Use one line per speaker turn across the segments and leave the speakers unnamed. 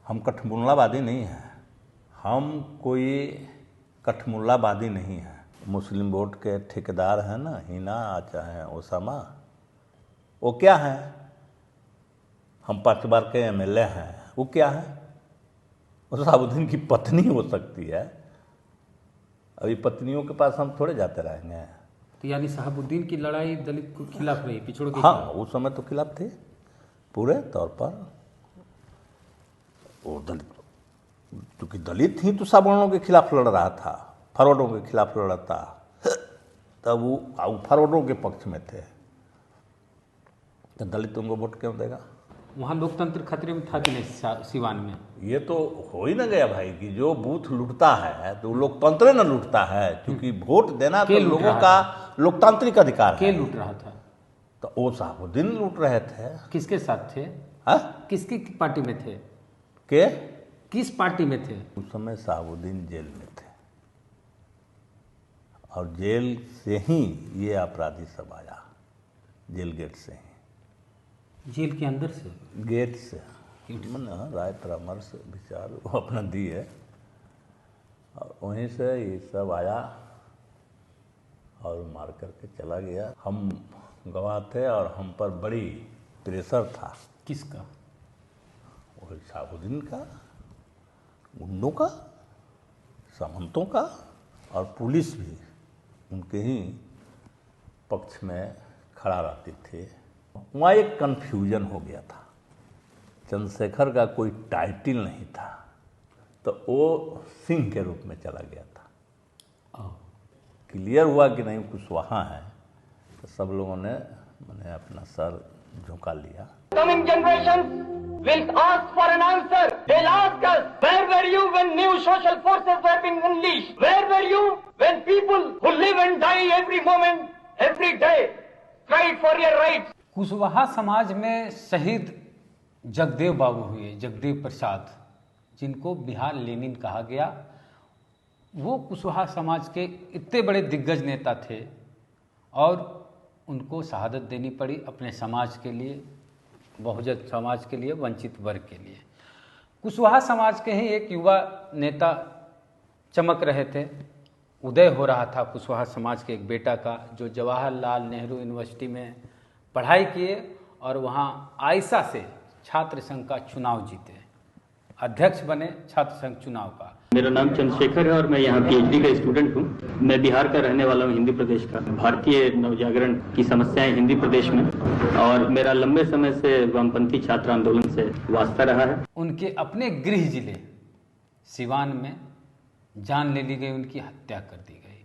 हम कठमुल्लावादी नहीं हैं, हम कोई कठमुल्लावादी नहीं हैं। मुस्लिम वोट के ठेकेदार हैं ना, हिना चाहे ओसामा, वो क्या हैं? हम 5 बार के एमएलए हैं, वो क्या है? वो शहाबुद्दीन की पत्नी हो सकती है। अभी पत्नियों के पास हम थोड़े जाते रहेंगे।
तो यानी शहाबुद्दीन की लड़ाई दलित के खिलाफ रही, पिछड़ों के
हाँ,
खिलाफ?
उस समय तो खिलाफ थे पूरे तौर पर। वो दलित, क्योंकि दलित ही तो सवर्णों के खिलाफ लड़ रहा था, फॉरवर्डों के खिलाफ लड़ रहा था, तब वो फॉरवर्डों के पक्ष में थे, तो दलित उनको वोट क्यों देगा?
वहाँ लोकतंत्र खतरे में था कि नहीं सिवान में?
ये तो हो ही ना गया भाई कि जो बूथ लूटता है तो लोकतंत्र न लूटता है, क्योंकि वोट देना तो लोगों का लोकतांत्रिक अधिकार है।
के लूट रहा था?
तो वो शहाबुद्दीन लूट रहे थे।
किसके साथ थे? किसकी पार्टी में थे? किस पार्टी में थे
उस समय? शहाबुद्दीन जेल में थे, और जेल से ही ये अपराधी सब आया, जेल गेट से ही।
जेल के अंदर से?
गेट से, राय परामर्श विचार वो अपना दी है, और वहीं से ये सब आया और मार करके चला गया। हम गवाह थे और हम पर बड़ी प्रेशर था।
किसका?
वो शहाबुद्दीन का, गुंडों का, सामंतों का, और पुलिस भी उनके ही पक्ष में खड़ा रहती थी। वहाँ एक कन्फ्यूजन हो गया था, चंद्रशेखर का कोई टाइटल नहीं था, तो वो सिंह के रूप में चला गया था। क्लियर हुआ कि नहीं कुछ वहाँ है, तो सब लोगों ने मैंने अपना सर झुका लिया।
Coming generations will ask for an answer. They'll ask us, where were you when new social forces were being unleashed? Where were you when people who live and die every moment, every day, cried for your rights?
Kushwaha समाज में शहीद जगदेव बाबू हुए, जगदेव प्रसाद, जिनको Bihar Lenin कहा गया। वो कुशवाहा समाज के इतने बड़े दिग्गज नेता थे और उनको शहादत देनी पड़ी अपने समाज के लिए, बहुजन समाज के लिए, वंचित वर्ग के लिए। कुशवाहा समाज के ही एक युवा नेता चमक रहे थे, उदय हो रहा था कुशवाहा समाज के एक बेटा का, जो जवाहरलाल नेहरू यूनिवर्सिटी में पढ़ाई किए और वहाँ आयशा से छात्र संघ का चुनाव जीते, अध्यक्ष बने छात्र संघ चुनाव का।
मेरा नाम चंद्रशेखर है और मैं यहाँ पीएचडी का स्टूडेंट हूँ। मैं बिहार का रहने वाला हूँ, हिंदी प्रदेश का। भारतीय नवजागरण की समस्याएं हिंदी प्रदेश में, और मेरा लंबे समय से वामपंथी छात्र आंदोलन से वास्ता रहा है।
उनके अपने गृह जिले सिवान में जान ले ली गई, उनकी हत्या कर दी गई।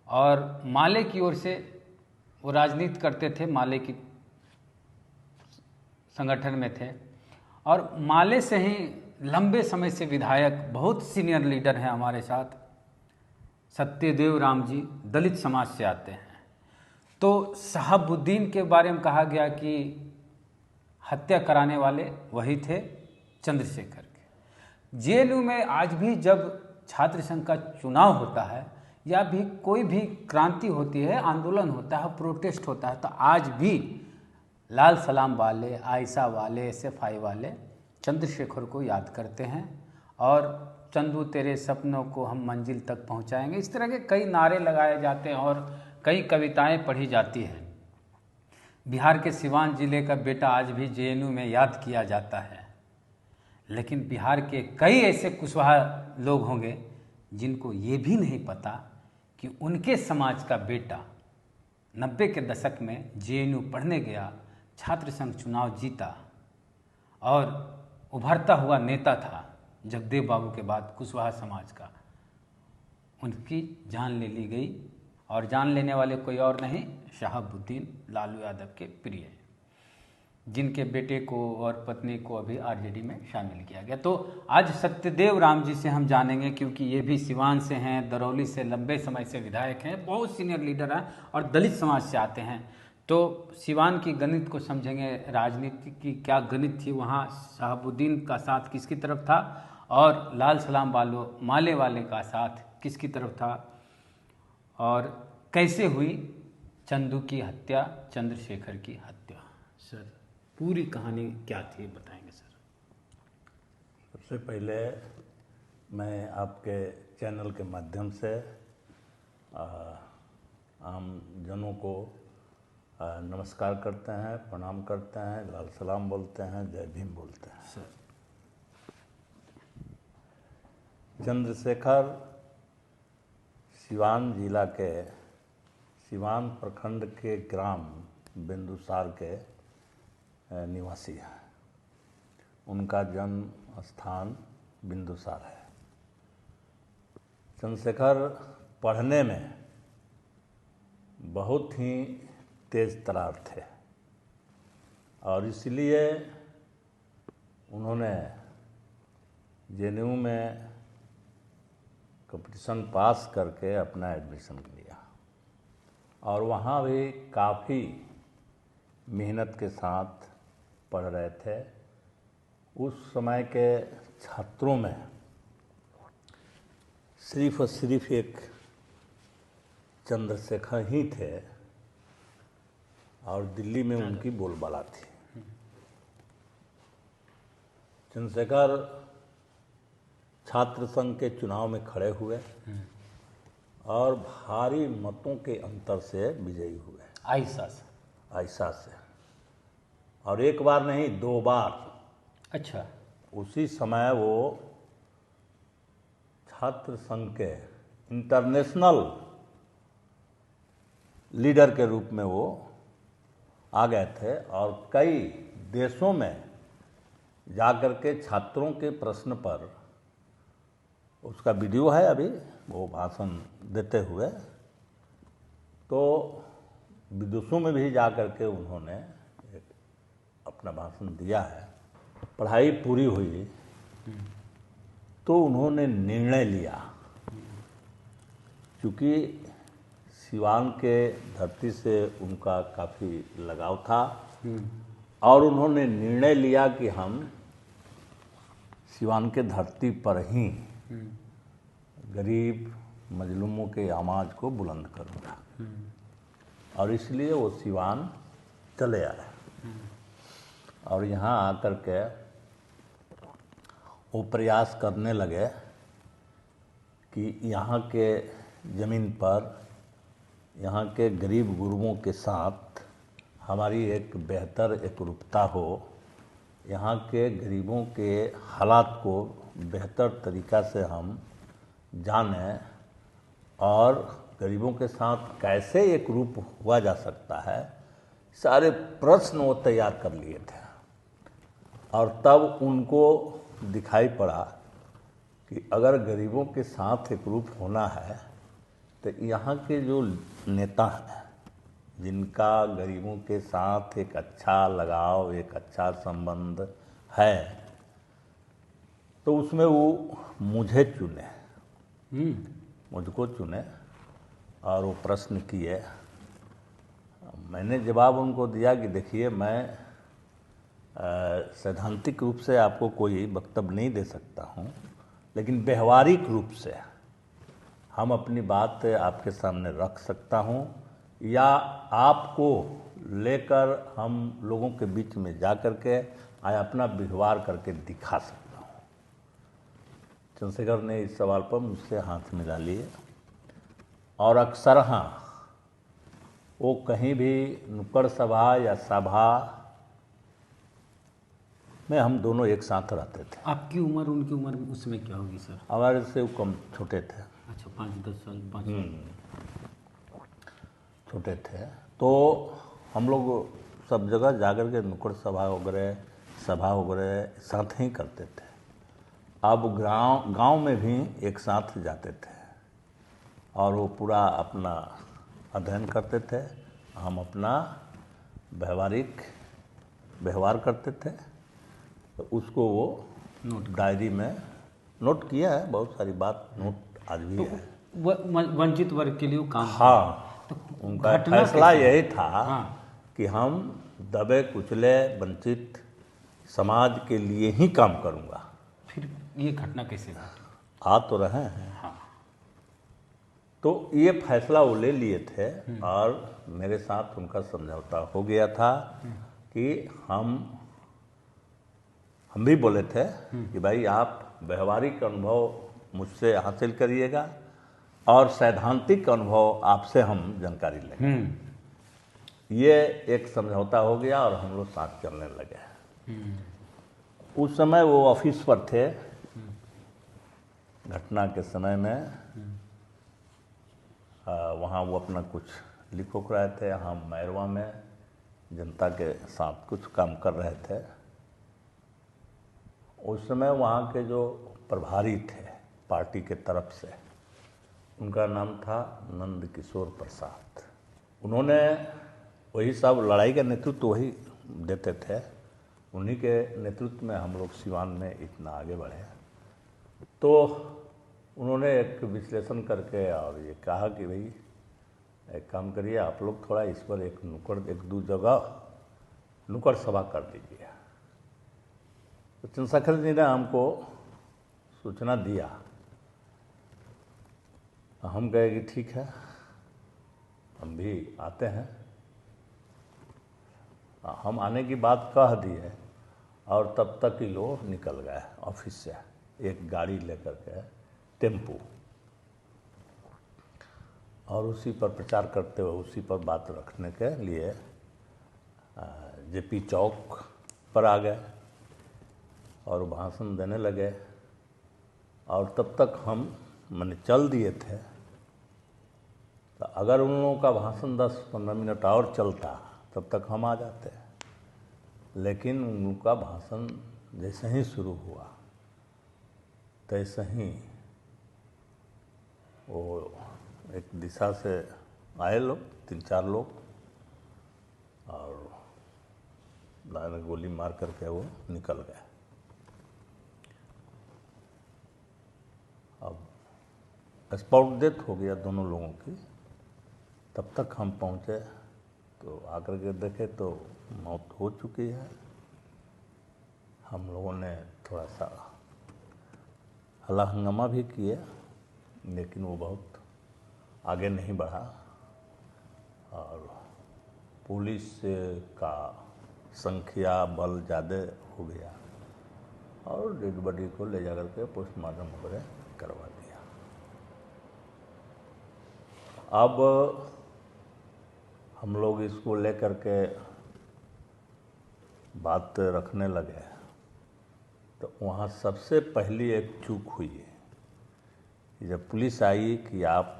और माले की ओर से वो राजनीति करते थे, माले की संगठन में थे, और माले से ही लंबे समय से विधायक, बहुत सीनियर लीडर हैं हमारे साथ, सत्यदेव राम जी दलित समाज से आते हैं। तो शहाबुद्दीन के बारे में कहा गया कि हत्या कराने वाले वही थे चंद्रशेखर के। जेएनयू में आज भी जब छात्र संघ का चुनाव होता है या भी कोई भी क्रांति होती है, आंदोलन होता है, प्रोटेस्ट होता है, तो आज भी लाल सलाम वाले, आयशा वाले, एसएफआई वाले चंद्रशेखर को याद करते हैं और चंदू तेरे सपनों को हम मंजिल तक पहुंचाएंगे, इस तरह के कई नारे लगाए जाते हैं और कई कविताएं पढ़ी जाती हैं। बिहार के सिवान जिले का बेटा आज भी जेएनयू में याद किया जाता है। लेकिन बिहार के कई ऐसे कुशवाहा लोग होंगे जिनको ये भी नहीं पता कि उनके समाज का बेटा 90 के दशक में जेएनयू पढ़ने गया, छात्र संघ चुनाव जीता और उभरता हुआ नेता था जगदेव बाबू के बाद कुशवाहा समाज का। उनकी जान ले ली गई, और जान लेने वाले कोई और नहीं, शहाबुद्दीन लालू यादव के प्रिय, जिनके बेटे को और पत्नी को अभी आरजेडी में शामिल किया गया। तो आज सत्यदेव राम जी से हम जानेंगे, क्योंकि ये भी सिवान से हैं, दरौली से लंबे समय से विधायक हैं, बहुत सीनियर लीडर हैं और दलित समाज से आते हैं। तो सिवान की गणित को समझेंगे, राजनीति की क्या गणित थी वहाँ, शहाबुद्दीन का साथ किसकी तरफ था और लाल सलाम वालों माले वाले का साथ किसकी तरफ था, और कैसे हुई चंदू की हत्या, चंद्रशेखर की हत्या। सर पूरी कहानी क्या थी बताएंगे सर?
सबसे पहले मैं आपके चैनल के माध्यम से आम जनों को नमस्कार करते हैं, प्रणाम करते हैं, लाल सलाम बोलते हैं, जय भीम बोलते हैं। चंद्रशेखर सिवान जिला के सिवान प्रखंड के ग्राम बिंदुसार के निवासी हैं। उनका जन्म स्थान बिंदुसार है। चंद्रशेखर पढ़ने में बहुत ही तेज तरार थे और इसलिए उन्होंने जेएनयू में कंपटीशन पास करके अपना एडमिशन लिया और वहाँ भी काफ़ी मेहनत के साथ पढ़ रहे थे। उस समय के छात्रों में सिर्फ और सिर्फ एक चंद्रशेखर ही थे और दिल्ली में उनकी बोलबाला थी। चंद्रशेखर छात्र संघ के चुनाव में खड़े हुए और भारी मतों के अंतर से विजयी हुए। आयशा से और एक बार नहीं 2 बार।
अच्छा।
उसी समय वो छात्र संघ के इंटरनेशनल लीडर के रूप में वो आ गए थे और कई देशों में जाकर के छात्रों के प्रश्न पर, उसका वीडियो है अभी, वो भाषण देते हुए, तो विदेशों में भी जाकर के उन्होंने अपना भाषण दिया है। पढ़ाई पूरी हुई तो उन्होंने निर्णय लिया, क्योंकि सिवान के धरती से उनका काफ़ी लगाव था और उन्होंने निर्णय लिया कि हम सिवान के धरती पर ही गरीब मजलूमों के आवाज़ को बुलंद करूँगा और इसलिए वो सिवान चले आए और यहाँ आकर के वो प्रयास करने लगे कि यहाँ के ज़मीन पर यहाँ के गरीब गुरुओं के साथ हमारी एक बेहतर एकरूपता हो, यहाँ के गरीबों के हालात को बेहतर तरीक़ा से हम जानें और गरीबों के साथ कैसे एक रूप हुआ जा सकता है, सारे प्रश्न वो तैयार कर लिए थे। और तब उनको दिखाई पड़ा कि अगर गरीबों के साथ एक रूप होना है तो यहाँ के जो नेता हैं जिनका गरीबों के साथ एक अच्छा लगाव, एक अच्छा संबंध है, तो उसमें वो मुझे चुने, मुझको चुने और वो प्रश्न किए। मैंने जवाब उनको दिया कि देखिए, मैं सैद्धांतिक रूप से आपको कोई वक्तव्य नहीं दे सकता हूँ, लेकिन व्यवहारिक रूप से हम अपनी बात आपके सामने रख सकता हूँ या आपको लेकर हम लोगों के बीच में जा कर के अपना व्यवहार करके दिखा सकता हूँ। चंद्रशेखर ने इस सवाल पर मुझसे हाथ मिला लिए और अक्सर हाँ, वो कहीं भी नुक्कड़ सभा या सभा में हम दोनों एक साथ रहते थे।
आपकी उम्र उनकी उम्र उसमें क्या होगी सर?
हमारे से वो कम छोटे थे।
अच्छा, 5-10 साल 5 साल
छोटे थे। तो हम लोग सब जगह जाकर के नुक्कड़ सभा वगैरह साथ ही करते थे। अब गांव में भी एक साथ जाते थे और वो पूरा अपना अध्ययन करते थे, हम अपना व्यवहार करते थे। तो उसको वो डायरी में नोट किया है, बहुत सारी बात नोट आज भी है।
वंचित वर्ग के लिए काम।
हाँ,
तो
उनका फैसला यही था
हाँ।
कि हम दबे कुचले वंचित समाज के लिए ही काम करूँगा।
फिर ये घटना कैसे घटी?
आ तो रहे हैं।
हाँ।
तो ये फैसला वो ले लिए थे और मेरे साथ उनका समझौता हो गया था कि हम हम भी बोले थे कि भाई आप व्यवहारिक अनुभव मुझसे हासिल करिएगा और सैद्धांतिक अनुभव आपसे हम जानकारी लेंगे। ये एक समझौता हो गया और हम लोग साथ चलने लगे। उस समय वो ऑफिस पर थे, घटना के समय में वहाँ वो अपना कुछ लिख उख रहे थे, हम मैरवा में जनता के साथ कुछ काम कर रहे थे। उस समय वहाँ के जो प्रभारी थे पार्टी के तरफ से, उनका नाम था नंद किशोर प्रसाद। उन्होंने वही सब लड़ाई का नेतृत्व वही देते थे, उन्हीं के नेतृत्व में हम लोग सिवान में इतना आगे बढ़े। तो उन्होंने एक विश्लेषण करके और ये कहा कि भाई एक काम करिए, आप लोग थोड़ा इस पर एक दो जगह नुक्कड़ सभा कर दीजिए। तो चंद्रशेखर जी ने हमको सूचना दिया, हम कहे कि ठीक है, हम भी आते हैं। हम आने की बात कह दिए और तब तक ही लोग निकल गए ऑफिस से, एक गाड़ी लेकर के, टेम्पू, और उसी पर प्रचार करते हुए उसी पर बात रखने के लिए जेपी चौक पर आ गए और भाषण देने लगे। और तब तक हम मैंने चल दिए थे, तो अगर उन लोगों का भाषण 10-15 मिनट और चलता तब तक हम आ जाते, लेकिन उनका भाषण जैसे ही शुरू हुआ तैसे ही वो एक दिशा से आए लोग, 3-4 लोग, और दाएं गोली मार करके वो निकल गए। अब स्पॉट डेथ हो गया दोनों लोगों की। तब तक हम पहुँचे तो आकर के देखे तो मौत हो चुकी है। हम लोगों ने थोड़ा सा हल्ला हंगामा भी किए, लेकिन वो बहुत आगे नहीं बढ़ा और पुलिस का संख्या बल ज़्यादा हो गया और डेड बॉडी को ले जाकर के पोस्टमार्टम वगैरह करवा दिया। अब हम लोग इसको लेकर के बात रखने लगे तो वहाँ सबसे पहली एक चूक हुई है कि जब पुलिस आई कि आप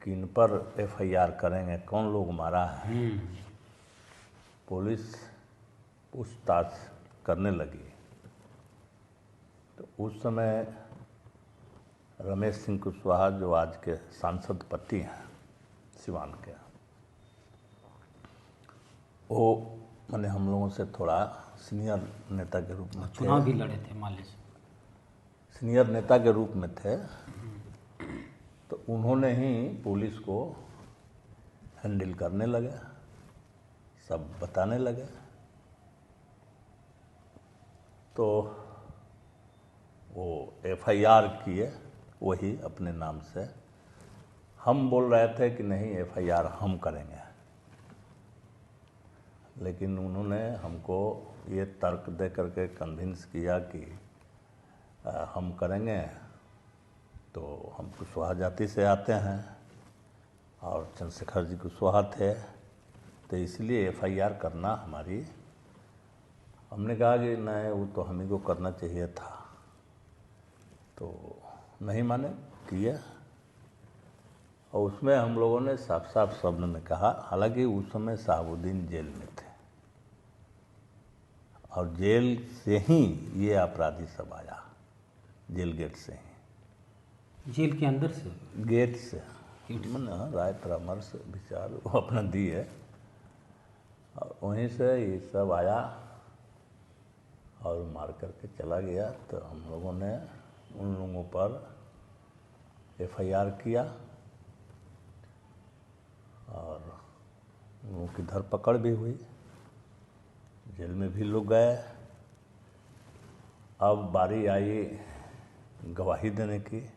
किन पर एफआईआर करेंगे, कौन लोग मारा है, पुलिस पूछताछ करने लगी। तो उस समय रमेश सिंह कुशवाहा, जो आज के सांसद पति हैं सिवान के, वो मैंने हम लोगों से थोड़ा सीनियर नेता के रूप में
चुनाव भी लड़े थे माले से,
सीनियर नेता के रूप में थे। तो उन्होंने ही पुलिस को हैंडल करने लगे, सब बताने लगे। तो वो एफआईआर किए वही अपने नाम से। हम बोल रहे थे कि नहीं, एफआईआर हम करेंगे, लेकिन उन्होंने हमको ये तर्क दे करके कन्विंस किया कि हम करेंगे तो हम कुशवाहा जाति से आते हैं और चंद्रशेखर जी कुशवाहा थे, तो इसलिए एफआईआर करना हमारी। हमने कहा कि नहीं, वो तो हम ही को करना चाहिए था। तो नहीं माने, किए। और उसमें हम लोगों ने साफ साफ शब्द में कहा, हालांकि उस समय शहाबुद्दीन जेल में थे और जेल से ही ये अपराधी सब आया, जेल गेट से ही,
जेल के अंदर से,
गेट से मैंने राय परामर्श विचार वो अपना दी है और वहीं से ये सब आया और मार करके चला गया। तो हम लोगों ने उन लोगों पर एफआईआर किया और उन लोगों की धरपकड़ भी हुई, जेल में भी लोग गए। अब बारी आई गवाही देने की,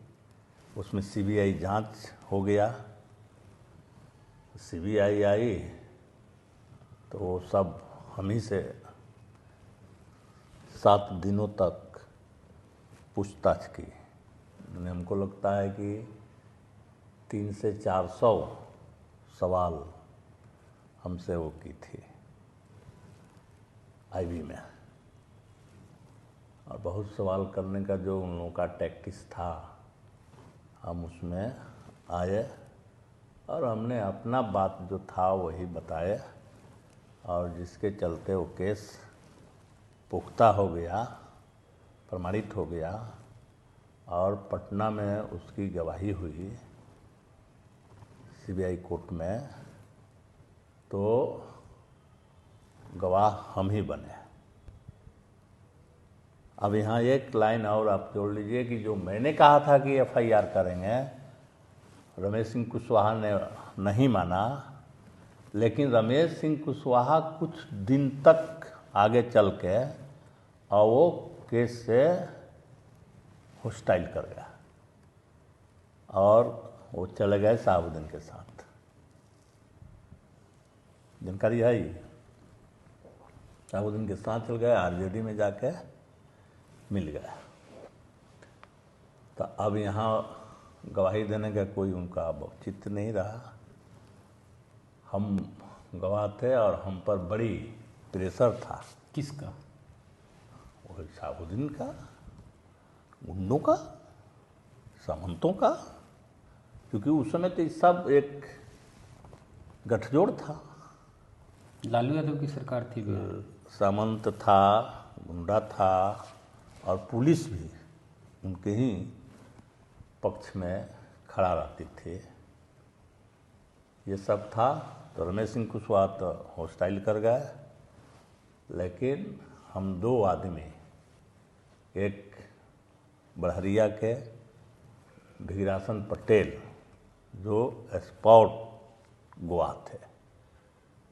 उसमें सीबीआई जांच हो गया। सीबीआई आई तो वो सब हम ही से 7 दिनों तक पूछताछ की। हमको लगता है कि 300 से 400 सवाल हमसे वो की थी आईवी में, और बहुत सवाल करने का जो उन लोगों का टैक्टिक्स था, हम उसमें आए और हमने अपना बात जो था वही बताए, और जिसके चलते वो केस पुख्ता हो गया, प्रमाणित हो गया, और पटना में उसकी गवाही हुई सीबीआई कोर्ट में, तो गवाह हम ही बने। अब यहाँ एक लाइन और आप जोड़ लीजिए कि जो मैंने कहा था कि एफआईआर करेंगे, रमेश सिंह कुशवाहा ने नहीं माना, लेकिन रमेश सिंह कुशवाहा कुछ दिन तक आगे चल के और वो केस से हॉस्टाइल कर गया और वो चले गए शहाबुद्दीन के साथ। जानकारी है ये, शहाबुद्दीन के साथ चल गए, आरजेडी में जाके मिल गया। तो अब यहाँ गवाही देने का कोई उनका औचित्य नहीं रहा। हम गवाह थे और हम पर बड़ी प्रेशर था।
किसका?
वो शहाबुद्दीन का, गुंडों का, सामंतों का, क्योंकि उस समय तो सब एक गठजोड़ था।
लालू यादव की सरकार थी बिहार।
सामंत था, गुंडा था, और पुलिस भी उनके ही पक्ष में खड़ा रहती थी। ये सब था। तो रमेश सिंह कुशवाहा तो हॉस्टाइल कर गए, लेकिन हम 2 आदमी, एक बड़हरिया के भिगरासन पटेल जो स्पॉट गवाह थे,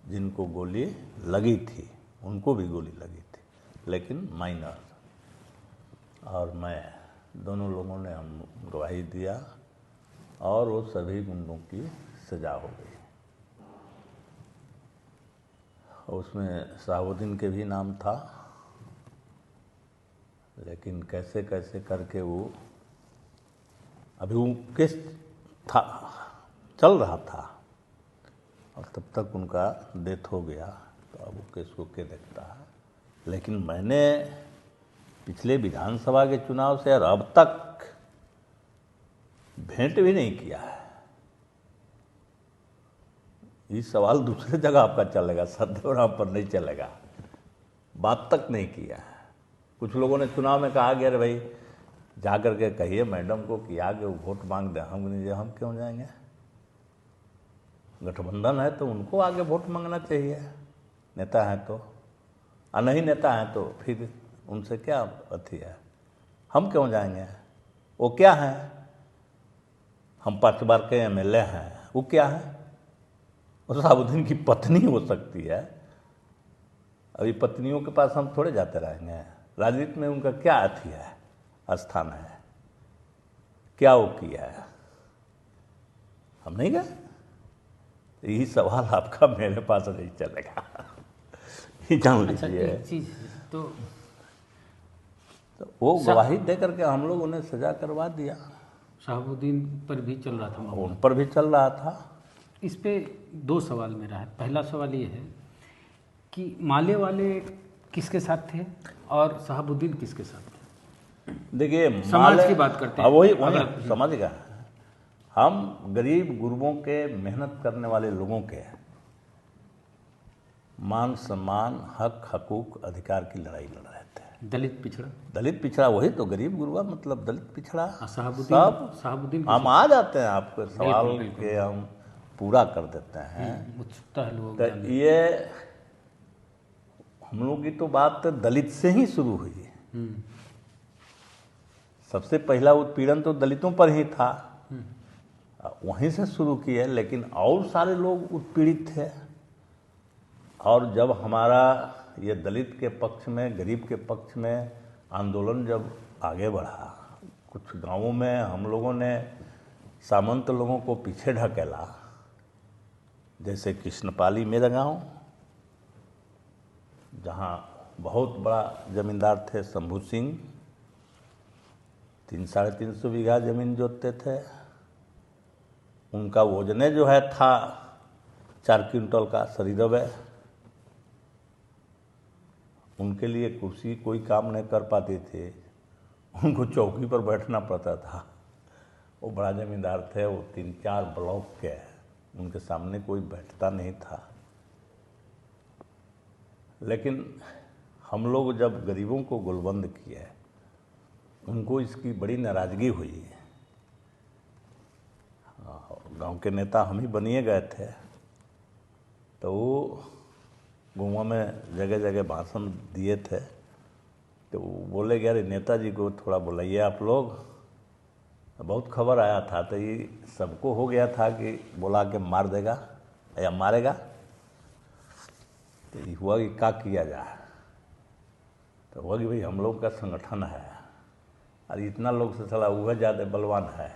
जिनको गोली लगी थी, उनको भी गोली लगी थी, लेकिन माइनर, और मैं, दोनों लोगों ने हम गवाही दिया और वो सभी गुंडों की सजा हो गई। उसमें शहाबुद्दीन के भी नाम था, लेकिन कैसे कैसे करके वो, अभी वो केस था, चल रहा था, और तब तक उनका डेथ हो गया। तो अब वो केस को के देखता है। लेकिन मैंने पिछले विधानसभा के चुनाव से और अब तक भेंट भी नहीं किया है। ये सवाल दूसरे जगह आपका चलेगा, सत्यनारायण पर नहीं चलेगा। बात तक नहीं किया है। कुछ लोगों ने चुनाव में कहा कि अरे भाई जा कर के कहिए मैडम को कि आगे वो वोट मांग दे। हम क्यों जाएंगे? गठबंधन है तो उनको आगे वोट मांगना चाहिए, नेता हैं तो, और नहीं नेता हैं तो फिर उनसे क्या अथी है? हम क्यों जाएंगे? वो क्या है? हम 5 बार के एमएलए हैं, वो क्या है? वो शहाबुद्दीन की पत्नी हो सकती है। अभी पत्नियों के पास हम थोड़े जाते रहेंगे। राजनीति में उनका क्या अथी है, स्थान है, क्या वो किया है? हम नहीं गए। यही सवाल आपका मेरे पास नहीं चलेगा, ये जान लीजिए।
एक चीज तो
वो गवाही दे करके हम लोग उन्हें सजा करवा दिया।
शहाबुद्दीन पर भी चल रहा था मामला।
उन पर भी चल रहा था।
इस पे 2 सवाल मेरा है। पहला सवाल ये है कि माले वाले किसके साथ थे और शहाबुद्दीन किसके साथ थे?
देखिए,
समाज की बात करते हैं।
वही समझ गया। हम गरीब गुरबों के, मेहनत करने वाले लोगों के मान सम्मान, हक हकूक, अधिकार की लड़ाई लड़ रहे थे।
दलित पिछड़ा,
दलित पिछड़ा वही तो गरीब गुरबा मतलब दलित पिछड़ा।
शहाबुद्दीन
हम आ जाते हैं आपके सवाल के, हम पूरा कर देते हैं।
उत्सुकता है लोगों
तो ये हम लोग की तो बात दलित से ही शुरू हुई। सबसे पहला उत्पीड़न तो दलितों पर ही था, वहीं से शुरू किए। लेकिन और सारे लोग उत्पीड़ित थे। और जब हमारा ये दलित के पक्ष में, गरीब के पक्ष में आंदोलन जब आगे बढ़ा, कुछ गांवों में हम लोगों ने सामंत लोगों को पीछे ढकेला। जैसे कृष्णपाली मेरा गांव, जहां बहुत बड़ा जमींदार थे शंभू सिंह, 300-350 बीघा जमीन जोतते थे। उनका वजने जो है था 4 क्विंटल का शरीरवे। उनके लिए कुर्सी कोई काम नहीं कर पाती थी, उनको चौकी पर बैठना पड़ता था। वो बड़ा जमींदार थे, वो 3-4 ब्लॉक के, उनके सामने कोई बैठता नहीं था। लेकिन हम लोग जब गरीबों को गोलबंद किए, उनको इसकी बड़ी नाराज़गी हुई। गांव के नेता हम ही बनिए गए थे, तो वो गाँव में जगह जगह भाषण दिए थे। तो वो बोले कि अरे नेताजी को थोड़ा बुलाइए आप लोग। बहुत खबर आया था, तो ये सबको हो गया था कि बुला के मार देगा या मारेगा। तो ये हुआ कि क्या किया जाए, तो हुआ कि भाई हम लोग का संगठन है और इतना लोग से चला वह ज़्यादा बलवान है,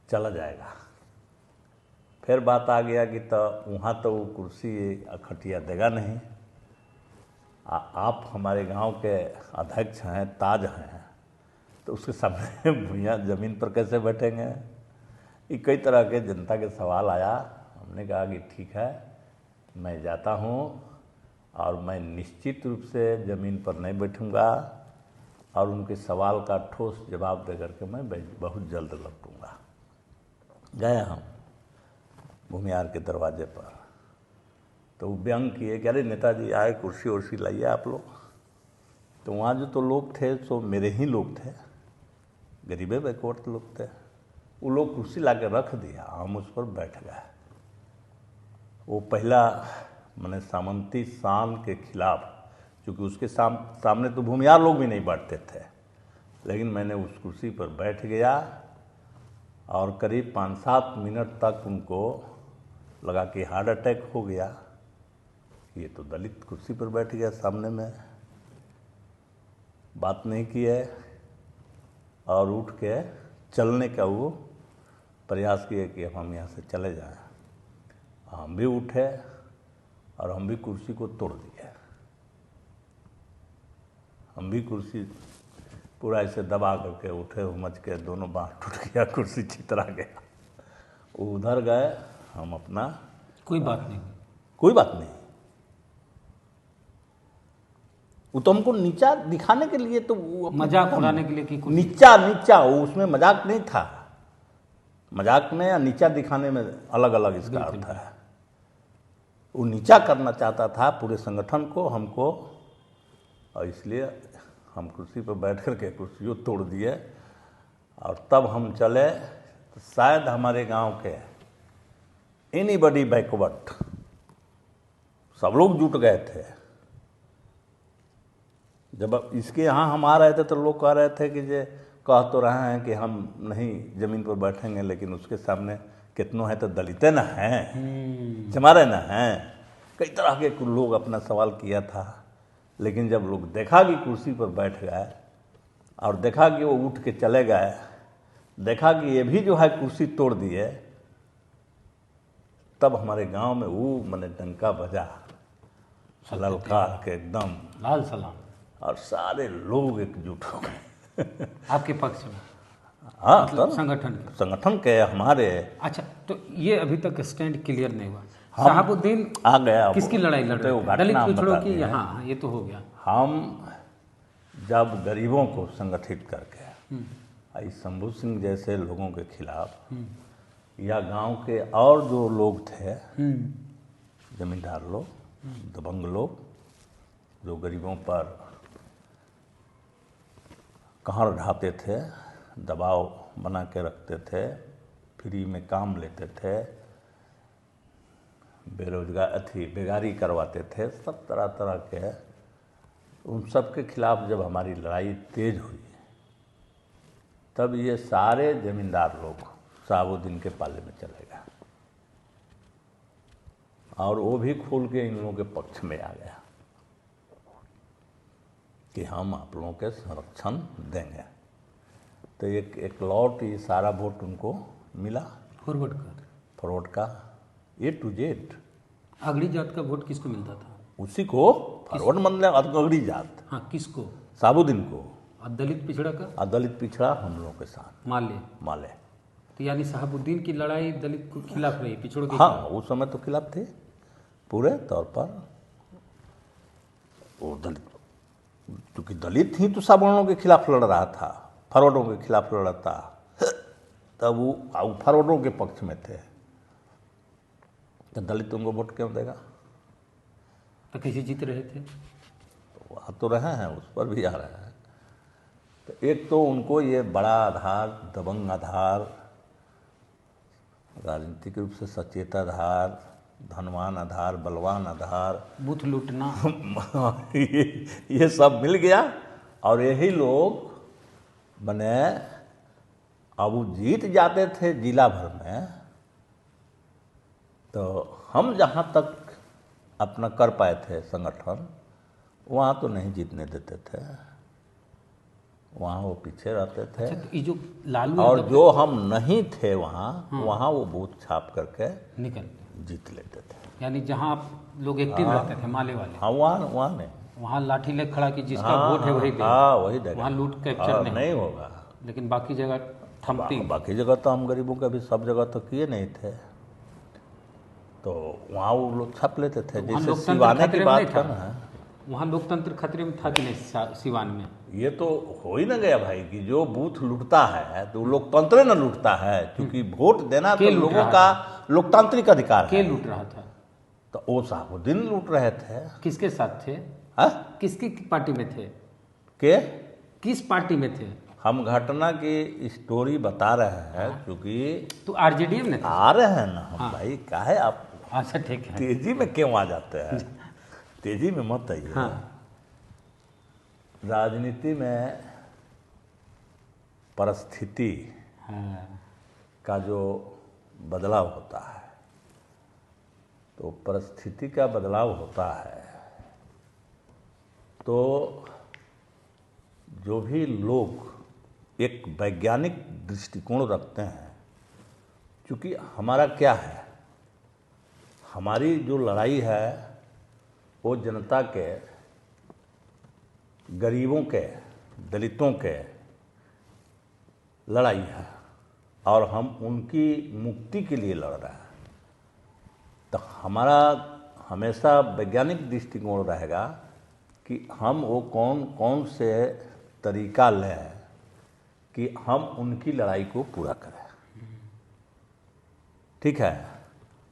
चला जाएगा। फिर बात आ गया कि तो वहाँ तो वो कुर्सी अखटिया देगा नहीं, आप हमारे गांव के अध्यक्ष हैं, ताज हैं, तो उसके सामने भूया ज़मीन पर कैसे बैठेंगे। ये कई तरह के जनता के सवाल आया। हमने कहा कि ठीक है, मैं जाता हूँ और मैं निश्चित रूप से ज़मीन पर नहीं बैठूँगा और उनके सवाल का ठोस जवाब दे करके मैं बहुत जल्द लौटूँगा। गए हम भूमिहार के दरवाजे पर, तो वो व्यंग किए कि अरे नेताजी आए, कुर्सी उर्सी लाइए आप लोग। तो वहाँ जो तो लोग थे सो मेरे ही लोग थे, गरीबे बैकवर्ड लोग थे। वो लोग कुर्सी ला के रख दिया, हम उस पर बैठ गए। वो पहला मैंने सामंती शान के खिलाफ, क्योंकि उसके सामने तो भूमिहार लोग भी नहीं बैठते थे, लेकिन मैंने उस कुर्सी पर बैठ गया और करीब 5-7 मिनट तक उनको लगा कि हार्ट अटैक हो गया। ये तो दलित कुर्सी पर बैठ गया सामने में, बात नहीं की है और उठ के चलने का वो प्रयास किए कि अब हम यहाँ से चले जाएं। हम भी उठे और हम भी कुर्सी को तोड़ दिए। हम भी कुर्सी पूरा ऐसे दबा करके उठे, उमच के दोनों बाँह टूट गया, कुर्सी चितरा गया। वो उधर गए, हम अपना
कोई बात नहीं,
कोई बात नहीं। वो तो हमको नीचा दिखाने के लिए, तो वो
मजाक उड़ाने के लिए कि कुछ
नीचा वो उसमें मजाक नहीं था। मजाक में या नीचा दिखाने में अलग अलग इसका अर्थ है। वो नीचा करना चाहता था पूरे संगठन को, हमको, और इसलिए हम कुर्सी पर बैठ कर के कुर्सियों तोड़ दिए। और तब हम चले, तो शायद हमारे गांव के एनीबॉडी बैकवर्ड सब लोग जुट गए थे। जब इसके यहाँ हम आ रहे थे तो लोग कह रहे थे कि जे कह तो रहे हैं कि हम नहीं ज़मीन पर बैठेंगे, लेकिन उसके सामने कितनों है तो दलितें न हैं, जमारे न हैं। कई तरह के लोग अपना सवाल किया था, लेकिन जब लोग देखा कि कुर्सी पर बैठ गए और देखा कि वो उठ के चले गए, देखा कि ये भी जो है कुर्सी तोड़ दिए, तब हमारे गांव में वो मैंने डंका बजा, ललकार के एकदम
लाल सलाम,
और सारे लोग एकजुट हो गए
आपके पक्ष में।
हाँ,
मतलब
संगठन के हमारे।
अच्छा, तो ये अभी तक स्टैंड क्लियर नहीं हुआ। शहाबुद्दीन
आ गया,
किसकी लड़ाई लड़ रहे थे? दलित पिछड़ों की? हाँ, ये तो हो गया।
हम जब गरीबों को संगठित करके इस शंभू सिंह जैसे लोगों के खिलाफ, या गांव के और जो लोग थे, जमींदार लोग, दबंग लोग, जो गरीबों पर कहर ढाते थे, दबाव बना के रखते थे, फ्री में काम लेते थे, बेगारी करवाते थे, सब तरह तरह के, उन सब के खिलाफ जब हमारी लड़ाई तेज हुई, तब ये सारे जमींदार लोग शहाबुद्दीन के पाले में चले गए और वो भी खोल के इन लोगों के पक्ष में आ गया कि हम आप लोगों के संरक्षण देंगे। तो एक लॉट ये सारा वोट उनको मिला, फॉरवर्ड का A to Z।
अगली जात का वोट किसको मिलता था?
उसी को फॉरवर्ड मतलब अगड़ी जात,
हाँ, किसको?
साबुद्दीन को।
और दलित पिछड़ा का?
और दलित पिछड़ा हम लोगों के साथ
माले।
है।
तो यानी शहाबुद्दीन की लड़ाई दलित के खिलाफ रही, पिछड़ों के
हाँ,
खिलाफ?
उस समय तो खिलाफ थे पूरे तौर पर। वो दलित, क्योंकि दलित ही तो सवर्णों के खिलाफ लड़ रहा था, फॉरवर्डों के खिलाफ लड़ रहा था, तब वो फॉरवर्डों के पक्ष में थे, तो दलित उनको वोट क्यों देगा?
तो कैसे जीत रहे थे?
तो आ तो रहे हैं, उस पर भी आ रहे हैं। तो एक तो उनको ये बड़ा आधार, दबंग आधार, राजनीतिक रूप से सचेत आधार, धनवान आधार, बलवान आधार,
बूथ लूटना
ये सब मिल गया। और यही लोग बने, अब वो जीत जाते थे जिला भर में, तो हम जहाँ तक अपना कर पाए थे संगठन, वहाँ तो नहीं जीतने देते थे, वहाँ वो पीछे रहते थे।
अच्छा, तो ये जो लालू
और
यादव
जो हम नहीं थे वहाँ, वहाँ वो बूथ छाप करके
निकल,
जीत लेते थे।
यानी जहाँ आप लोग एक्टिव रहते थे, माले वाले,
हाँ, वहाँ नहीं।
वहाँ लाठी ले खड़ा कि जिसका
हाँ,
वोट है वही दे।
हाँ, वही देगा।
वहाँ लूट कैप्चर
हाँ,
नहीं
नहीं होगा।
लेकिन बाकी जगह थम्पी।
बाकी जगह तो हम गरीबों का भी सब जगह तो किए नहीं थे, तो वहाँ वो लोग छाप लेते थे।
वहाँ
जैसे
लोकतंत्र
सिवाने
खतरे
की
में
बात
नहीं था।
करना है,
वहाँ लोकतंत्र खतरे में था कि नहीं सिवान में?
ये तो हो ही ना गया भाई कि जो बूथ लूटता है तो लोकतंत्र न लूटता है, क्योंकि वोट देना तो
के लूट
लोगों
रहा
का लोकतांत्रिक अधिकार
के
है।
लूट रहा था?
तो वो शहाबुद्दीन लूट रहे थे।
किसके साथ थे?
हाँ?
किसकी पार्टी में थे?
के
किस पार्टी में थे?
हम घटना की स्टोरी बता रहे हैं, क्योंकि
तो आरजेडी में थे?
आ रहे हैं ना हम।
हाँ।
भाई काहे आप
अच्छा, ठीक है।
तेजी में क्यों आ जाते हैं? तेजी में मत आइए।
हाँ।
राजनीति में परिस्थिति
हाँ,
का जो बदलाव होता है, तो परिस्थिति का बदलाव होता है तो जो भी लोग एक वैज्ञानिक दृष्टिकोण रखते हैं, क्योंकि हमारा क्या है, हमारी जो लड़ाई है वो जनता के, गरीबों के, दलितों के लड़ाई है, और हम उनकी मुक्ति के लिए लड़ रहे हैं। तो हमारा हमेशा वैज्ञानिक दृष्टिकोण रहेगा कि हम वो कौन से तरीका लें कि हम उनकी लड़ाई को पूरा करें। ठीक है,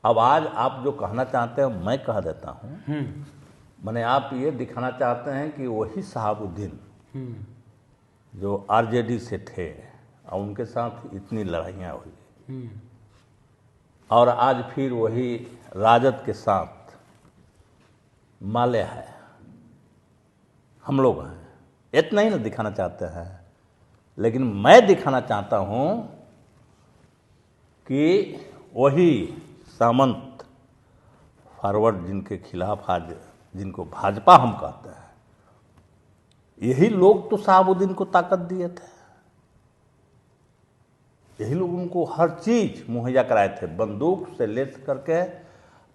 अब आज आप जो कहना चाहते हैं मैं कह देता हूँ। मैंने आप ये दिखाना चाहते हैं कि वही शहाबुद्दीन जो आरजेडी से थे और उनके साथ इतनी लड़ाइयाँ हुई, और आज फिर वही राजद के साथ माले है, हम लोग हैं, इतना ही ना दिखाना चाहते हैं। लेकिन मैं दिखाना चाहता हूँ कि वही सामंत फॉरवर्ड जिनके खिलाफ आज, जिनको भाजपा हम कहते हैं, यही लोग तो शहाबुद्दीन को ताकत दिए थे, यही लोग उनको हर चीज मुहैया कराए थे, बंदूक से लेकर करके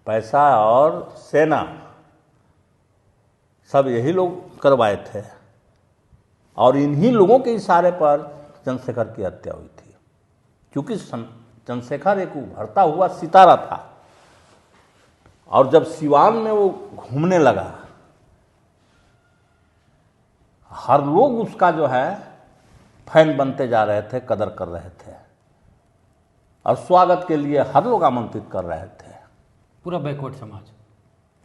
पैसा और सेना, सब यही लोग करवाए थे। और इन्हीं लोगों के इशारे पर चंद्रशेखर की हत्या हुई थी, क्योंकि चंद्रशेखर एक उभरता हुआ सितारा था, और जब सिवान में वो घूमने लगा, हर लोग उसका जो है फैन बनते जा रहे थे, कदर कर रहे थे, और स्वागत के लिए हर लोग आमंत्रित कर रहे थे।
पूरा बैकवर्ड समाज,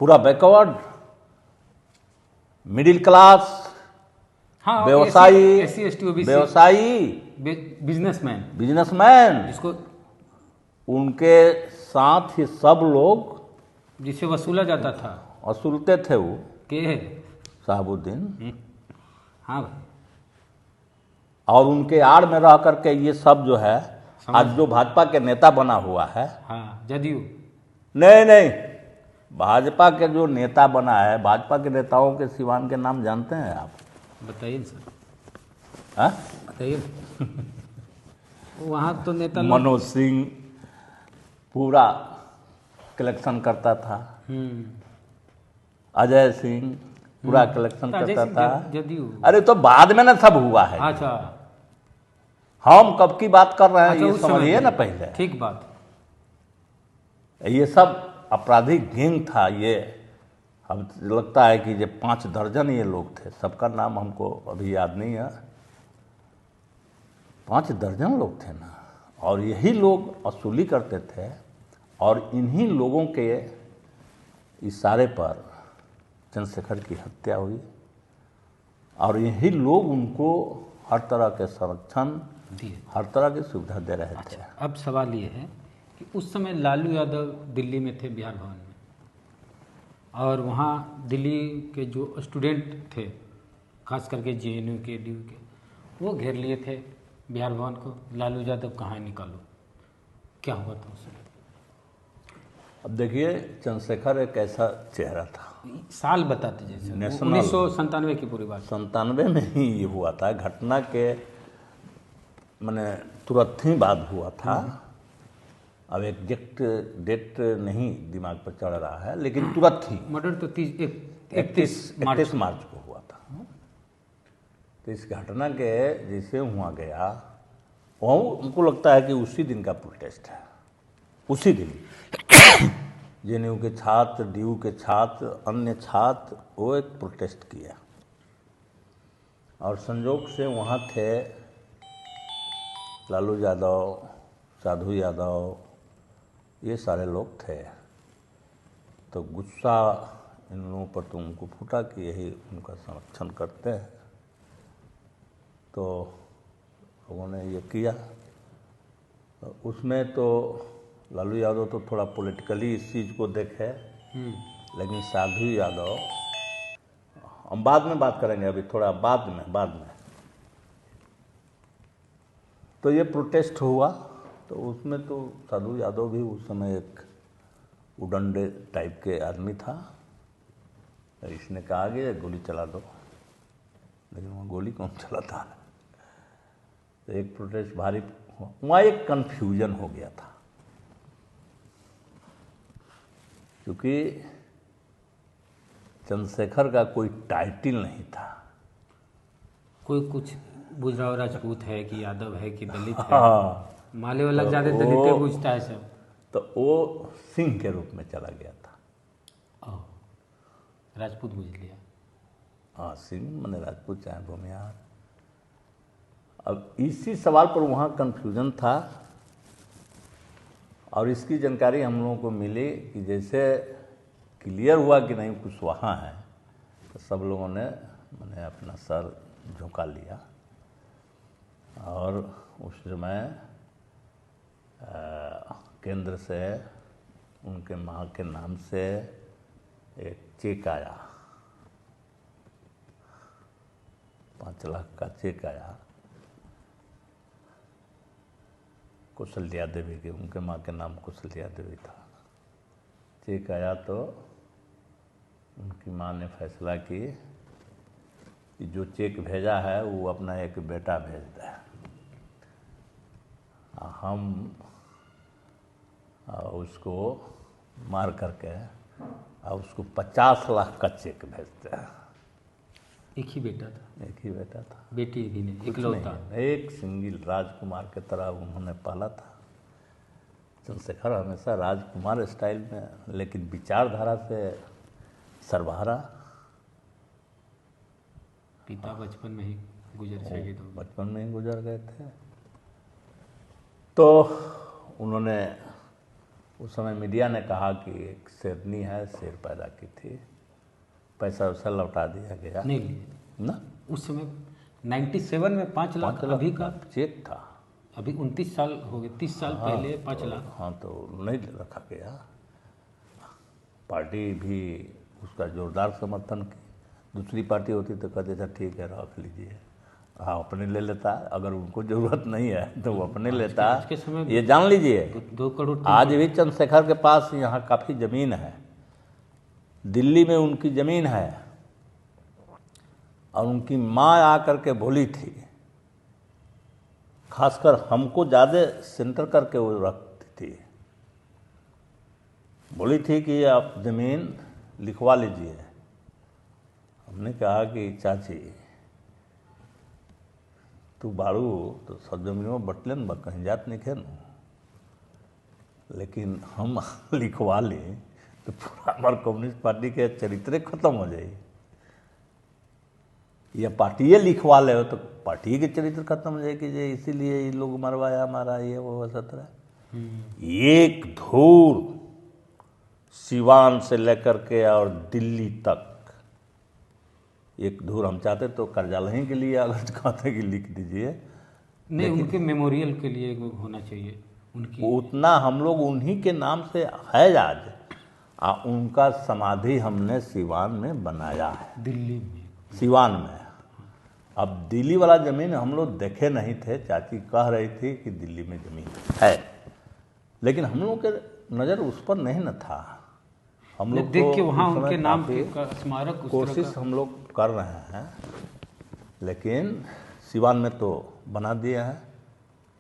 पूरा बैकवर्ड, मिडिल क्लास,
हाँ,
व्यवसायी,
SC, ST, OBC,
व्यवसायी, बिजनेसमैन,
जिसको
उनके साथ ही सब लोग
जिसे वसूला जाता था,
वसूलते थे वो
के
शहाबुद्दीन,
हाँ भाई,
और उनके आड़ में रह करके ये सब जो है आज जो भाजपा के नेता बना हुआ है,
हाँ, जदयू
नहीं, भाजपा के जो नेता बना है, भाजपा के नेताओं के सिवान के नाम जानते हैं आप?
बताइए सर,
हाँ?
बताइए। वहाँ तो नेता लोग,
मनोज सिंह पूरा कलेक्शन करता था, अजय सिंह, पूरा कलेक्शन
राजेश
करता था।
जदयू।
अरे तो बाद में ना सब हुआ है।
अच्छा
हम कब की बात कर रहे हैं
अच्छा,
ये
उस समय
समझिए
पे।
ना पहले।
ठीक बात।
ये सब आपराधिक गैंग था ये। अब लगता है कि ये 5 दर्जन ये लोग थे, सबका नाम हमको अभी याद नहीं है। 5 दर्जन लोग थे ना, और यही लोग वसूली करते थे, और इन्हीं लोगों के इशारे पर चंद्रशेखर की हत्या हुई, और यही लोग उनको हर तरह के संरक्षण,
दिए।
हर तरह की सुविधा दे रहे थे।
अब सवाल ये है कि उस समय लालू यादव दिल्ली में थे, बिहार भवन में, और वहाँ दिल्ली के जो स्टूडेंट थे, खास करके JNU के, DU के, वो घेर लिए थे बिहार भवन को, लालू यादव कहाँ निकालो। क्या हुआ था उस समय?
अब देखिए, चंद्रशेखर एक ऐसा चेहरा था।
साल बताते जैसे
नेशनल-
1997 की पूरी बात।
97 में ही ये हुआ था। घटना के मैंने तुरंत ही बाद हुआ था। अब एग्जैक्ट डेट नहीं दिमाग पर चढ़ रहा है, लेकिन तुरंत ही
मर्डर तो
31 मार्च को हुआ था। तो इस घटना के जैसे हुआ गया, वो उनको लगता है कि उसी दिन का प्रोटेस्ट है। उसी दिन JNU के छात्र, DU के छात्र, अन्य छात्र, वो एक प्रोटेस्ट किया, और संजोग से वहाँ थे लालू यादव, साधु यादव, ये सारे लोग थे। तो गुस्सा इन लोगों पर तो उनको फूटा कि यही उनका संरक्षण करते हैं। तो लोगों ने ये किया। तो उसमें तो लालू यादव तो थोड़ा पॉलिटिकली इस चीज़ को देखे, लेकिन साधु यादव, हम बाद में बात करेंगे, अभी थोड़ा बाद में। तो ये प्रोटेस्ट हुआ, तो उसमें तो साधु यादव भी उस समय एक उडंडे टाइप के आदमी था। इसने कहा कि गोली चला दो, लेकिन वहाँ गोली कौन चलाता है। तो एक प्रोटेस्ट भारी हुआ, वहाँ एक कन्फ्यूजन हो गया था, क्योंकि चंद्रशेखर का कोई टाइटल नहीं था।
कोई कुछ बुझराव राजपूत है कि यादव है कि दलित है,
हाँ,
माले वाला
तो
ज्यादा
वो-
दलित पूछता है सब।
तो वो सिंह के रूप में चला गया था।
ओह, राजपूत बुझ लिया।
हाँ, सिंह मैंने राजपूत चाहे भूमिहार। अब इसी सवाल पर वहाँ कन्फ्यूजन था, और इसकी जानकारी हम लोगों को मिली कि जैसे क्लियर हुआ कि नहीं कुछ वहाँ है, तो सब लोगों ने मैंने अपना सर झुका लिया, और उस समय केंद्र से उनके माँ के नाम से एक चेक आया, 5 लाख का चेक आया कौशल्या देवी के, उनके माँ के नाम कौशल्या देवी था। चेक आया तो उनकी माँ ने फैसला की कि जो चेक भेजा है वो अपना एक बेटा भेज दे, हम उसको मार करके और उसको 50 लाख का चेक भेजते हैं।
एक ही बेटा था,
एक ही बेटा था,
बेटी भी नहीं,
कुछ
इकलौता।
नहीं, एक सिंगल राजकुमार के तरह उन्होंने पाला था। चंद्रशेखर हमेशा राजकुमार स्टाइल में, लेकिन विचारधारा से सर्वहारा।
पिता बचपन में ही गुजर गए तो
बचपन में ही गुजर गए थे। तो उन्होंने उस समय मीडिया ने कहा कि एक शेरनी है, शेर पैदा की थी, पैसा वैसा लौटा दिया गया
नहीं लिए।
ना।
उस समय 97 में 5 लाख,
5 लाख
अभी का
चेक था।
अभी 29 साल हो गए, 30 साल पहले 5 लाख।
हाँ, तो नहीं रखा गया। पार्टी भी उसका जोरदार समर्थन की। दूसरी पार्टी होती तो कहते थे ठीक है रख लीजिए, हाँ अपने ले लेता, अगर उनको जरूरत नहीं है तो वो अपने लेता।
आज के समय
ये जान लीजिए,
2 करोड़
आज भी चंद्रशेखर के पास यहाँ काफ़ी ज़मीन है, दिल्ली में उनकी ज़मीन है, और उनकी माँ आकर के बोली थी, खासकर हमको ज़्यादा सेंटर करके वो रखती थी, बोली थी कि आप ज़मीन लिखवा लीजिए, हमने कहा कि चाची तू बाड़ू तो सब जमीनों बटलन बा कहीं जात नहीं खेन, लेकिन हम लिखवा लें तो पूरा हमारे कम्युनिस्ट पार्टी के चरित्र खत्म हो जाए, या पार्टी लिखवा ले तो पार्टी के चरित्र खत्म हो जाए कि जे इसीलिए ये लोग मरवाया मारा ये वो सत्रह। एक धूर सिवान से लेकर के और दिल्ली तक एक धूर हम चाहते तो कार्यालय के लिए अगर कहते कि लिख दीजिए,
नहीं उनके मेमोरियल के लिए होना चाहिए उनकी,
उतना हम लोग उन्हीं के नाम से है आज। उनका समाधि हमने सिवान में बनाया है,
दिल्ली में,
सिवान में। अब दिल्ली वाला ज़मीन हम लोग देखे नहीं थे, चाची कह रही थी कि दिल्ली में ज़मीन है, लेकिन हम लोग के नज़र उस पर नहीं न था। हम लोग
देख के वहाँ उनके नाम का स्मारक
कोशिश हम लोग कर रहे हैं, लेकिन सिवान में तो बना दिया है,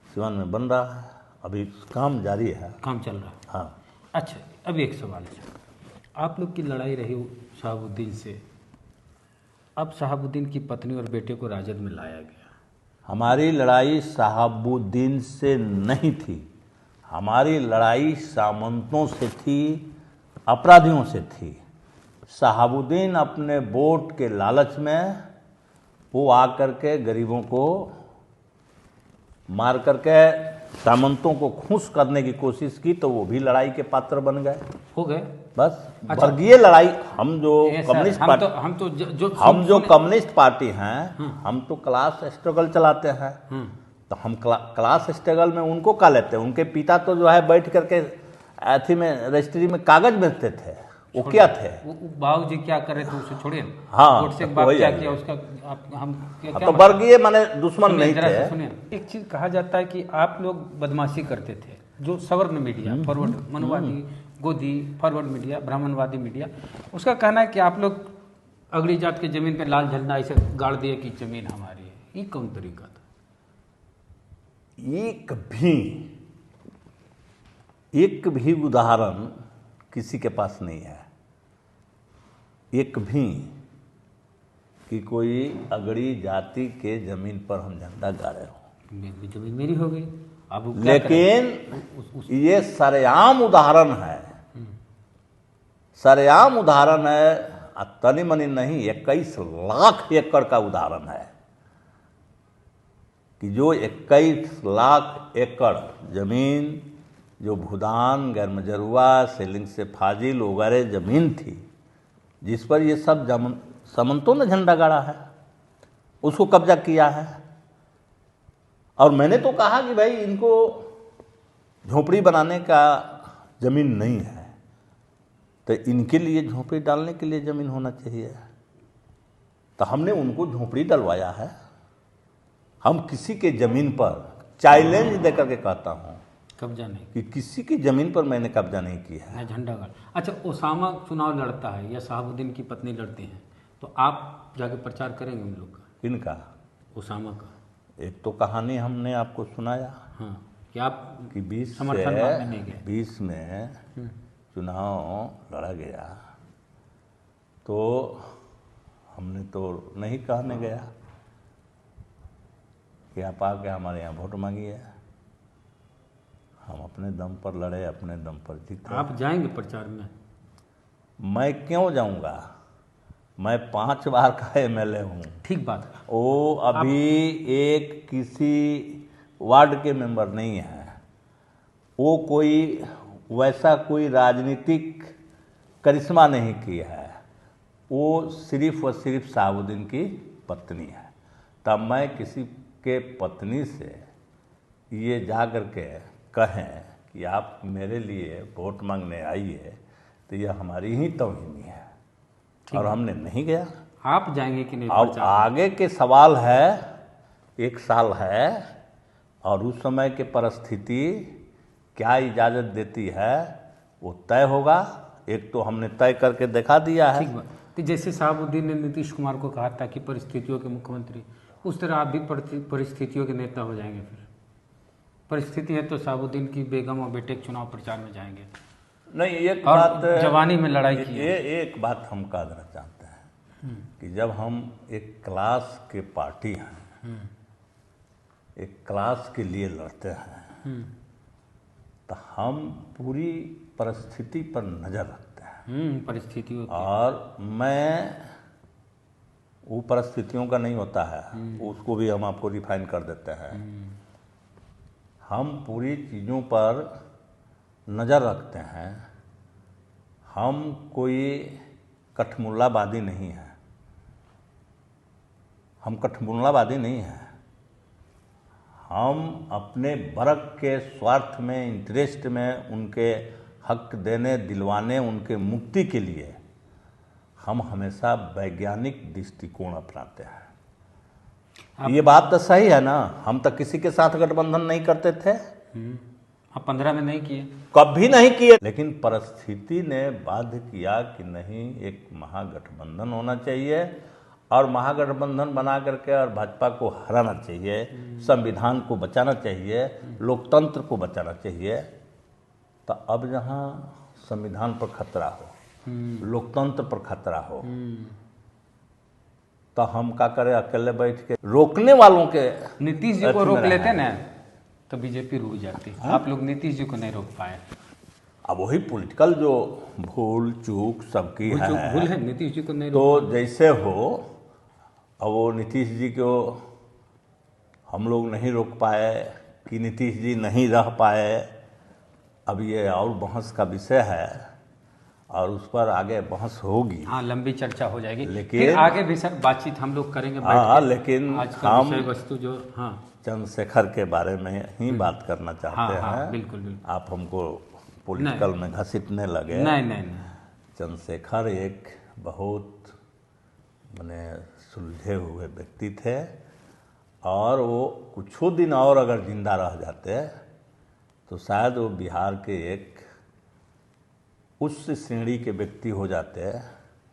सिवान में बन रहा है, अभी काम जारी है,
काम चल रहा है।
हाँ।
अच्छा, अभी एक सवाल है, आप लोग की लड़ाई रही शहाबुद्दीन से, अब शहाबुद्दीन की पत्नी और बेटे को राजद में लाया गया।
हमारी लड़ाई शहाबुद्दीन से नहीं थी, हमारी लड़ाई सामंतों से थी, अपराधियों से थी। शहाबुद्दीन अपने वोट के लालच में वो आकर के गरीबों को मार करके सामंतों को खुश करने की कोशिश की, तो वो भी लड़ाई के पात्र बन गए,
हो गए।
बस
अच्छा,
वर्गीय लड़ाई। हम जो कम्युनिस्ट पार्टी,
हम
जो कम्युनिस्ट पार्टी हैं, हम तो क्लास स्ट्रगल चलाते हैं, तो हम क्लास स्ट्रगल में उनको का लेते हैं। उनके पिता तो जो है बैठ करके अथी में रजिस्ट्री में कागज बेचते थे, वो क्या थे,
बाबू जी क्या कर रहे थे उसे छोड़िए।
हाँ,
वोट से बाप क्या किया उसका हम क्या
तो वर्गीय माने दुश्मन नहीं थे।
सुनिए, एक चीज कहा जाता है कि आप लोग बदमाशी करते थे, जो सवर्ण मीडिया, फॉरवर्ड मनवादी, गोदी, फॉरवर्ड मीडिया, ब्राह्मणवादी मीडिया, उसका कहना है कि आप लोग अगली जात के जमीन पे लाल झंडा ऐसे गाड़ दिए कि जमीन हमारी है। ये कौन तरीका था?
एक भी उदाहरण किसी के पास नहीं है, एक भी कि कोई अगड़ी जाति के जमीन पर हम झंडा गाड़े हो।
जमीन मेरी हो गई, अब
लेकिन ये सरेआम उदाहरण है, सरेआम उदाहरण है, तनी मनी नहीं, 21 लाख एकड़ का उदाहरण है कि जो 21 लाख एकड़ जमीन जो भूदान, गैरमजरुआ, सेलिंग से फाजिल वगैरह जमीन थी, जिस पर ये सब सामंतों ने झंडा गाड़ा है, उसको कब्जा किया है। और मैंने तो कहा कि भाई इनको झोपड़ी बनाने का जमीन नहीं है, तो इनके लिए झोपड़ी डालने के लिए जमीन होना चाहिए, तो हमने उनको झोपड़ी डलवाया है। हम किसी के जमीन पर चैलेंज देकर के कहता हूँ
कब्जा नहीं
कि किसी की जमीन पर मैंने कब्जा नहीं किया है।
झंडा गाड़। अच्छा, ओसामा चुनाव लड़ता है या शहाबुद्दीन की पत्नी लड़ती हैं, तो आप जाके प्रचार करेंगे उन लोग का?
इनका
ओसामा का
एक तो कहानी हमने आपको सुनाया,
हाँ, कि आप
कि 20 में चुनाव लड़ा गया, तो हमने तो नहीं कहने गया कि आप आके हमारे यहाँ वोट मांगिए, हम अपने दम पर लड़े, अपने दम पर जीते।
आप जाएंगे प्रचार में?
मैं क्यों जाऊंगा, मैं 5 बार का एमएलए हूँ।
ठीक बात है।
वो अभी एक किसी वार्ड के मेंबर नहीं है, वो कोई वैसा कोई राजनीतिक करिश्मा नहीं किया है, वो सिर्फ और सिर्फ शहाबुद्दीन की पत्नी है। तब मैं किसी के पत्नी से ये जा कर के कहें कि आप मेरे लिए वोट मांगने आइए, तो यह हमारी ही तौहीनी है, और हमने नहीं गया।
आप जाएंगे कि नहीं?
अब आगे के सवाल है, 1 साल है, और उस समय के परिस्थिति क्या इजाज़त देती है वो तय होगा। एक तो हमने तय करके दिखा दिया है।
ठीक बात। तो जैसे शहाबुद्दीन ने नीतीश कुमार को कहा था कि परिस्थितियों के मुख्यमंत्री, उस तरह आप भी परिस्थितियों के नेता हो जाएंगे। फिर परिस्थिति है तो शहाबुद्दीन की बेगम और बेटे के चुनाव प्रचार में जाएंगे।
नहीं, एक बात
जवानी में लड़ाई की
ये एक बात हम कह देना चाहते हैं कि जब हम एक क्लास के पार्टी हैं, एक क्लास के लिए लड़ते हैं, तो हम पूरी परिस्थिति पर नज़र रखते हैं।
परिस्थिति होती है।
और मैं वो परिस्थितियों का नहीं होता है, उसको भी हम आपको रिफाइन कर देते हैं। हम पूरी चीज़ों पर नज़र रखते हैं। हम कोई कठमुल्लावादी नहीं है, हम कठमुल्लावादी नहीं हैं। हम अपने वर्ग के स्वार्थ में, इंटरेस्ट में, उनके हक देने दिलवाने, उनके मुक्ति के लिए हम हमेशा वैज्ञानिक दृष्टिकोण अपनाते हैं। ये बात तो सही है ना, हम तो किसी के साथ गठबंधन नहीं करते थे।
आप 15 में नहीं किए?
कभी नहीं किए, लेकिन परिस्थिति ने बाध्य किया कि नहीं, एक महागठबंधन होना चाहिए और महागठबंधन बना करके और भाजपा को हराना चाहिए, संविधान को बचाना चाहिए, लोकतंत्र को बचाना चाहिए। तो अब जहाँ संविधान पर खतरा हो, लोकतंत्र पर खतरा हो, तो हम क्या करें, अकेले बैठ के रोकने वालों के।
नीतीश जी को रोक लेते ना तो बीजेपी रुक जाती। आप लोग नीतीश जी को नहीं रोक पाए।
अब वही पॉलिटिकल जो भूल चूक सबकी है,
भूल है, नीतीश जी को नहीं
तो जैसे हो, अब वो नीतीश जी को हम लोग नहीं रोक पाए कि नीतीश जी नहीं रह पाए, अब ये और बहस का विषय है और उस पर आगे बहस होगी।
हाँ, लंबी चर्चा हो जाएगी,
लेकिन
फिर आगे भी सर बातचीत हम लोग करेंगे।
हाँ, लेकिन
आज का
हम
विषय वस्तु जो
चंद्रशेखर के बारे में ही बात करना चाहते हैं।
बिल्कुल बिल्कुल।
आप हमको पॉलिटिकल में घसीटने लगे।
नहीं।
चंद्रशेखर एक बहुत माने सुलझे हुए व्यक्ति थे और वो कुछ दिन और अगर जिंदा रह जाते तो शायद वो बिहार के एक उच्च श्रेणी के व्यक्ति हो जाते,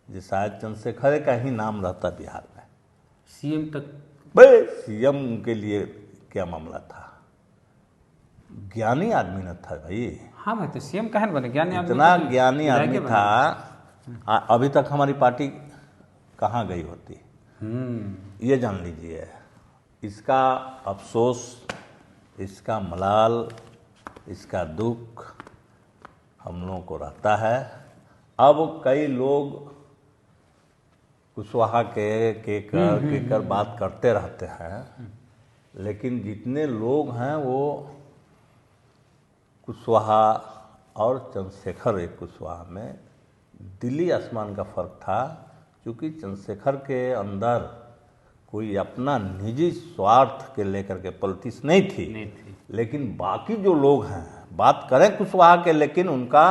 जो शायद चंद्रशेखर का ही नाम रहता बिहार में।
सीएम तक,
भाई सीएम के लिए क्या मामला था, ज्ञानी आदमी न था भाई।
हाँ मैं तो सीएम कहे बने, ज्ञानी आदमी,
इतना ज्ञानी आदमी था। अभी तक हमारी पार्टी कहाँ गई होती, ये जान लीजिए। इसका अफसोस, इसका मलाल, इसका दुख हम लोगों को रहता है। अब कई लोग कुशवाहा के बात करते रहते हैं, लेकिन जितने लोग हैं वो कुशवाहा और चंद्रशेखर एक कुशवाहा में दिल्ली आसमान का फर्क था। क्योंकि चंद्रशेखर के अंदर कोई अपना निजी स्वार्थ के लेकर के पॉलिटिक्स नहीं थी। लेकिन बाकी जो लोग हैं, बात करें कुशवाहा के, लेकिन उनका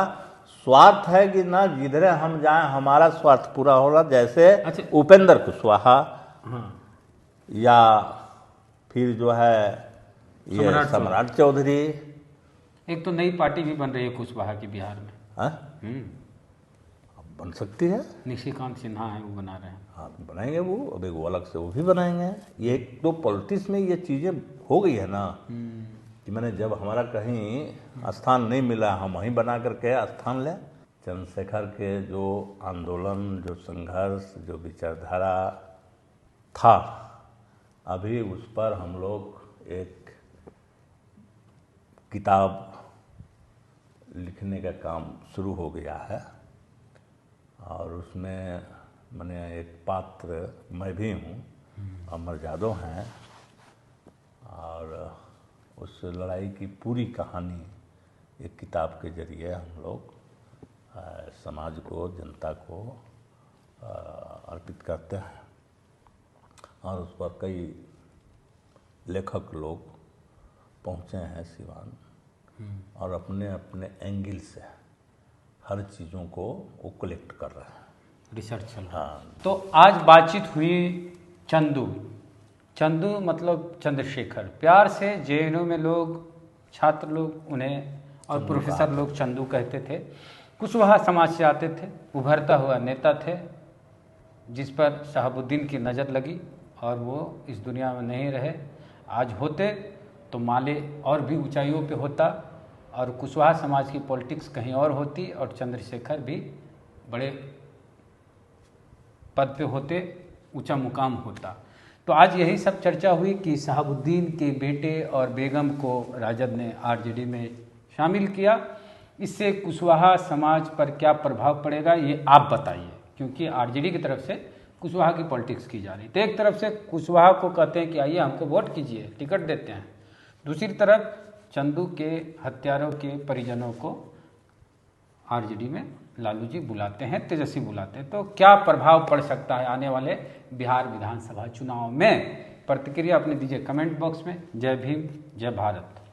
स्वार्थ है कि ना जिधरे हम जाएं हमारा स्वार्थ पूरा होगा। जैसे उपेंद्र कुशवाहा, या फिर जो है ये सम्राट चौधरी।
एक तो नई पार्टी भी बन रही है कुशवाहा की बिहार में।
अब बन सकती है,
निशिकांत सिन्हा है वो बना रहे हैं।
हाँ बनाएंगे वो, अब एक वो अलग से वो भी बनाएंगे। ये तो पॉलिटिक्स में ये चीज़ें हो गई है ना कि मैंने जब हमारा कहीं स्थान नहीं मिला हम वहीं बना करके स्थान लें। चंद्रशेखर के जो आंदोलन, जो संघर्ष, जो विचारधारा था, अभी उस पर हम लोग एक किताब लिखने का काम शुरू हो गया है और उसमें मैंने एक पात्र मैं भी हूँ, अमर यादव हैं, और उस लड़ाई की पूरी कहानी एक किताब के जरिए हम लोग समाज को, जनता को अर्पित करते हैं। और उस पर कई लेखक लोग पहुँचे हैं सिवान, और अपने अपने एंगल से हर चीज़ों को वो कलेक्ट कर रहे हैं,
रिसर्च चल रहा है। तो आज बातचीत हुई चंदू मतलब चंद्रशेखर, प्यार से जेएनयू में लोग, छात्र लोग उन्हें और प्रोफेसर लोग चंदू कहते थे। कुशवाहा समाज से आते थे, उभरता हुआ नेता थे जिस पर शहाबुद्दीन की नज़र लगी और वो इस दुनिया में नहीं रहे। आज होते तो माले और भी ऊंचाइयों पे होता और कुशवाहा समाज की पॉलिटिक्स कहीं और होती और चंद्रशेखर भी बड़े पद पे होते, ऊंचा मुकाम होता। तो आज यही सब चर्चा हुई कि शहाबुद्दीन के बेटे और बेगम को राजद ने आरजेडी में शामिल किया। इससे कुशवाहा समाज पर क्या प्रभाव पड़ेगा ये आप बताइए, क्योंकि आरजेडी की तरफ से कुशवाहा की पॉलिटिक्स की जा रही। तो एक तरफ से कुशवाहा को कहते हैं कि आइए हमको वोट कीजिए, टिकट देते हैं, दूसरी तरफ चंदू के हत्यारों के परिजनों को आरजेडी में लालू जी बुलाते हैं, तेजस्वी बुलाते हैं। तो क्या प्रभाव पड़ सकता है आने वाले बिहार विधानसभा चुनाव में? प्रतिक्रिया अपनी दीजिए कमेंट बॉक्स में। जय भीम, जय भारत।